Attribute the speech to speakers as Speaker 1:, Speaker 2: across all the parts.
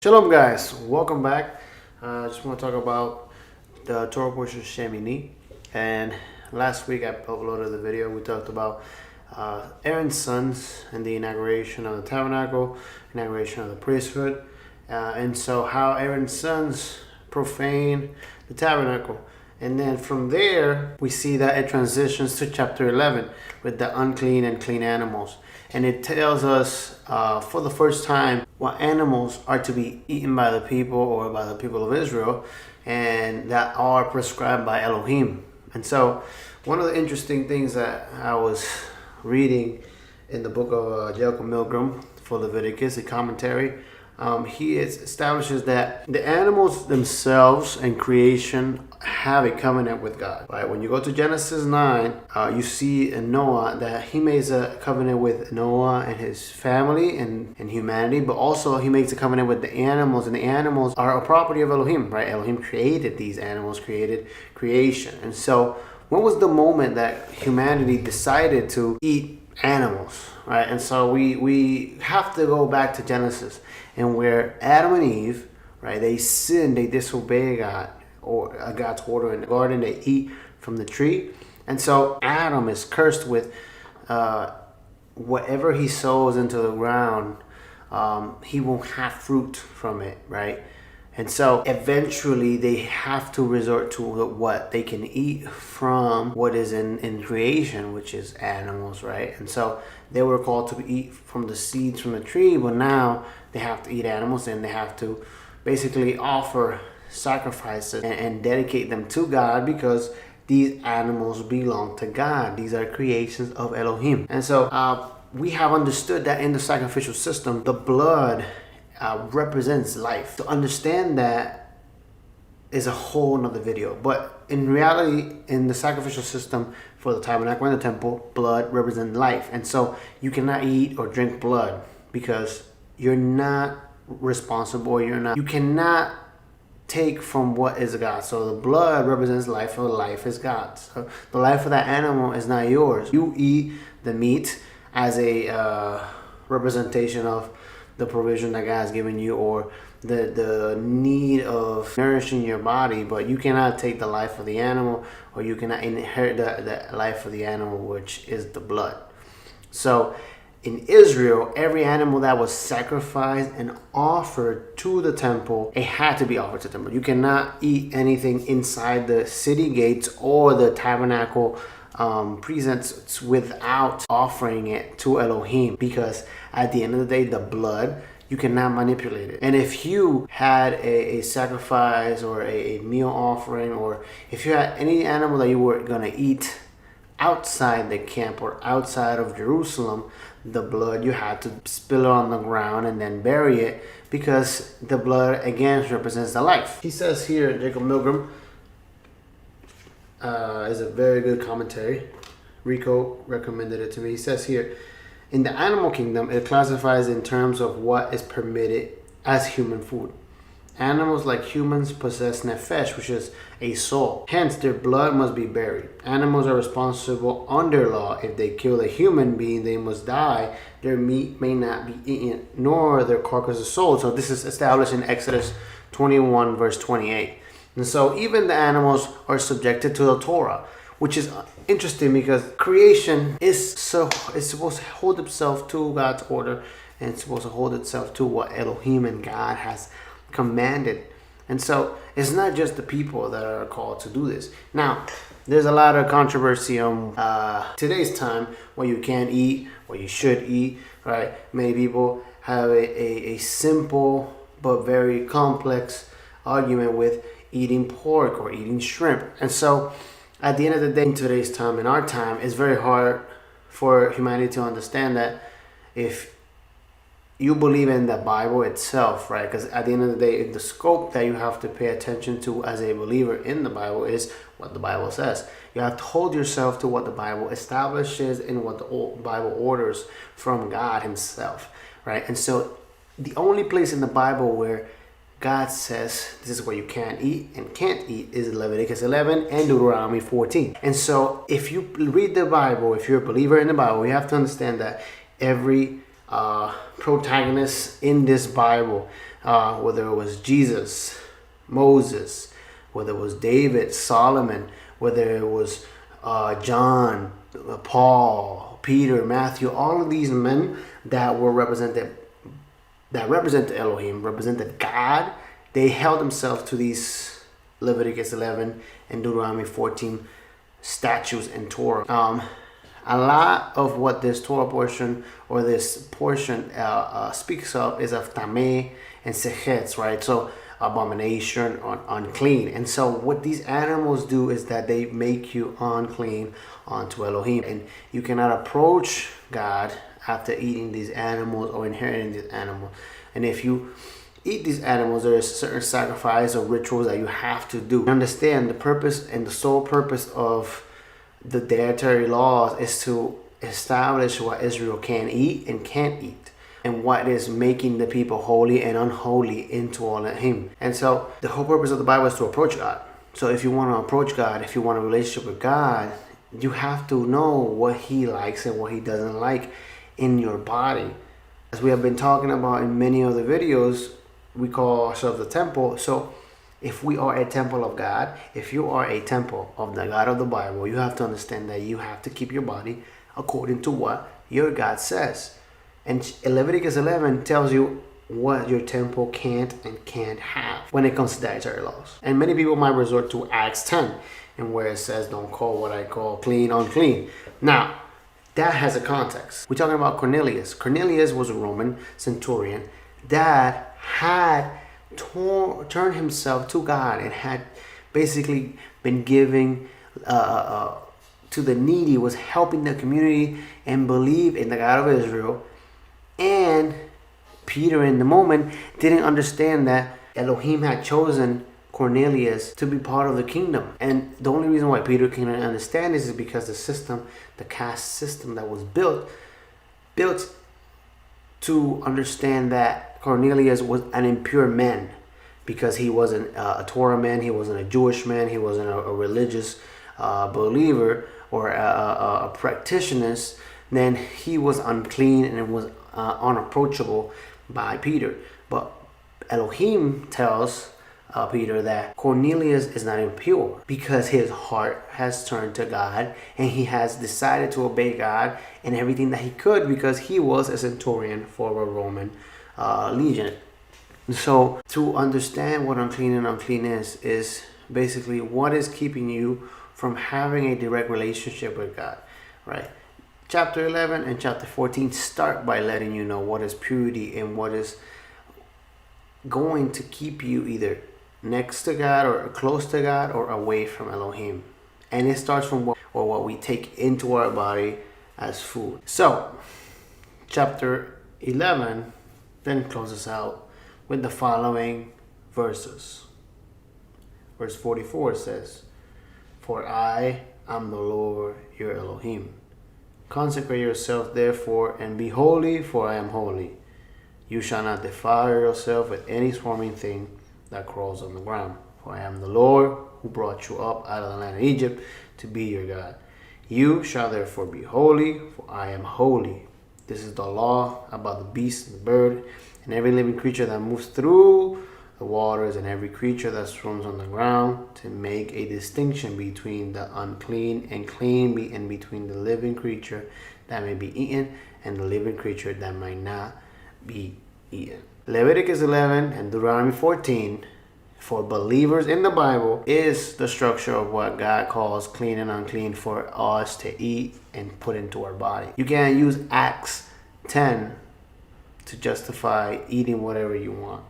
Speaker 1: Shalom guys, welcome back. I just want to talk about the Torah portion of Shemini. And last week I uploaded the video. We talked about Aaron's sons and the inauguration of the tabernacle, inauguration of the priesthood. And so how Aaron's sons profane the tabernacle. And then from there, we see that it transitions to chapter 11 with the unclean and clean animals. And it tells us for the first time what animals are to be eaten by the people or by the people of Israel and that are prescribed by Elohim. And so one of the interesting things that I was reading in the book of Jacob Milgram for Leviticus, the commentary, he establishes that the animals themselves and creation have a covenant with God. Right? When you go to Genesis 9, you see in Noah that he makes a covenant with Noah and his family and humanity, but also he makes a covenant with the animals, and the animals are a property of Elohim. Right? Elohim created these animals, created creation. And so when was the moment that humanity decided to eat animals? Right? And so we have to go back to Genesis, and where Adam and Eve, right, they sinned, they disobey God or God's order in the garden, they eat from the tree. And so Adam is cursed with whatever he sows into the ground, he won't have fruit from it, right? And so eventually they have to resort to what they can eat from what is in creation, which is animals, right? And so they were called to eat from the seeds from the tree, but now they have to eat animals, and they have to basically offer sacrifices and dedicate them to God, because these animals belong to God. These are creations of Elohim. And so we have understood that in the sacrificial system, the blood represents life. To understand that is a whole nother video. But in reality, in the sacrificial system for the tabernacle and the temple, blood represents life. And so you cannot eat or drink blood because you're not responsible. You cannot take from what is God. So the blood represents life, or life is God. So the life of that animal is not yours. You eat the meat as a representation of the provision that God has given you, or the need of nourishing your body, but you cannot take the life of the animal, or you cannot inherit the life of the animal, which is the blood. So in Israel, every animal that was sacrificed and offered to the temple, it had to be offered to the temple. You cannot eat anything inside the city gates or the tabernacle presents without offering it to Elohim, because at the end of the day, the blood, you cannot manipulate it. And if you had a sacrifice or a meal offering, or if you had any animal that you were going to eat outside the camp or outside of Jerusalem, the blood, you had to spill it on the ground and then bury it, because the blood again represents the life. He says here, Jacob Milgram is a very good commentary. Rico recommended it to me. He says here, in the animal kingdom, it classifies in terms of what is permitted as human food. Animals like humans possess nefesh, which is a soul. Hence, their blood must be buried. Animals are responsible under law. If they kill a human being, they must die. Their meat may not be eaten, nor their carcasses sold. So this is established in Exodus 21, verse 28. And so even the animals are subjected to the Torah, which is interesting because creation is supposed to hold itself to God's order, and it's supposed to hold itself to what Elohim and God has commanded. And so it's not just the people that are called to do this. Now, there's a lot of controversy on today's time, what you can eat, what you should eat, right? Many people have a simple but very complex argument with eating pork or eating shrimp. And so at the end of the day, in today's time, in our time, it's very hard for humanity to understand that if you believe in the Bible itself, right? Because at the end of the day, the scope that you have to pay attention to as a believer in the Bible is what the Bible says. You have to hold yourself to what the Bible establishes and what the Bible orders from God himself, right? And so the only place in the Bible where God says this is what you can eat and can't eat is Leviticus 11 and Deuteronomy 14. And so if you read the Bible, if you're a believer in the Bible, you have to understand that every protagonists in this Bible, whether it was Jesus, Moses, whether it was David, Solomon, whether it was John, Paul, Peter, Matthew, all of these men that were represented, that represented Elohim, represented God, they held themselves to these Leviticus 11 and Deuteronomy 14 statutes and Torah. A lot of what this Torah portion or this portion speaks of is of tameh and sechetz, right? So abomination or unclean. And so what these animals do is that they make you unclean unto Elohim. And you cannot approach God after eating these animals or inheriting these animals. And if you eat these animals, there is certain sacrifice or rituals that you have to do. Understand the purpose and the sole purpose of the dietary laws is to establish what Israel can eat and can't eat, and what is making the people holy and unholy into Elohim. And so the whole purpose of the Bible is to approach God. So if you want to approach God, if you want a relationship with God, you have to know what He likes and what He doesn't like in your body. As we have been talking about in many other videos, we call ourselves the temple. So if we are a temple of God, if you are a temple of the God of the Bible, you have to understand that you have to keep your body according to what your God says. And Leviticus 11 tells you what your temple can't and can't have when it comes to dietary laws. And many people might resort to Acts 10, and where it says, don't call what I call clean unclean. Now, that has a context. We're talking about Cornelius. Cornelius was a Roman centurion that had turned himself to God and had basically been giving to the needy, was helping the community and believed in the God of Israel. And Peter in the moment didn't understand that Elohim had chosen Cornelius to be part of the kingdom. And the only reason why Peter can understand this is because the system, the caste system that was built to understand that Cornelius was an impure man, because he wasn't a Torah man, he wasn't a Jewish man, he wasn't a religious believer or a practitioner. Then he was unclean and was unapproachable by Peter. But Elohim tells Peter that Cornelius is not impure because his heart has turned to God and he has decided to obey God in everything that he could, because he was a centurion for a Roman legion. So to understand what unclean and unclean is basically what is keeping you from having a direct relationship with God, right? Chapter 11 and chapter 14 start by letting you know what is purity and what is going to keep you either next to God or close to God or away from Elohim. And it starts from what we take into our body as food. So chapter 11 then closes out with the following verses. Verse 44 says, "For I am the Lord your Elohim. Consecrate yourself therefore and be holy, for I am holy. You shall not defile yourself with any swarming thing that crawls on the ground. For I am the Lord who brought you up out of the land of Egypt to be your God. You shall therefore be holy, for I am holy. This is the law about the beast and the bird and every living creature that moves through the waters and every creature that swims on the ground, to make a distinction between the unclean and clean, and between the living creature that may be eaten and the living creature that might not be eaten." Leviticus 11 and Deuteronomy 14 for believers in the Bible is the structure of what God calls clean and unclean for us to eat and put into our body. You can't use Acts 10 to justify eating whatever you want.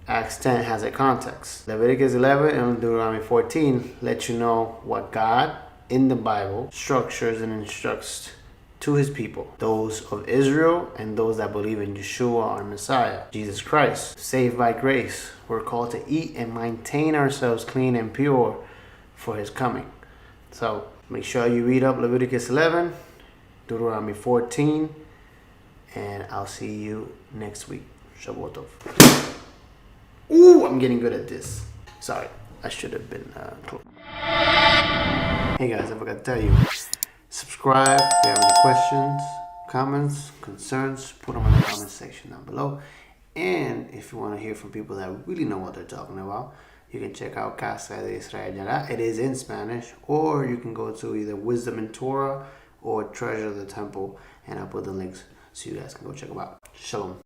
Speaker 1: Acts 10 has a context. Leviticus 11 and Deuteronomy 14 let you know what God in the Bible structures and instructs to his people, those of Israel and those that believe in Yeshua, our Messiah, Jesus Christ. Saved by grace, we're called to eat and maintain ourselves clean and pure for his coming. So make sure you read up Leviticus 11, Deuteronomy 14, and I'll see you next week. Shabbat Tov. Ooh, I'm getting good at this. Sorry, I should have been close. Hey guys, I forgot to tell you. Subscribe if you have any questions, comments, concerns, put them in the comment section down below. And if you want to hear from people that really know what they're talking about, you can check out Casa de Israel Yarah. It is in Spanish. Or you can go to either Wisdom in Torah or Treasure of the Temple, and I'll put the links so you guys can go check them out. Shalom.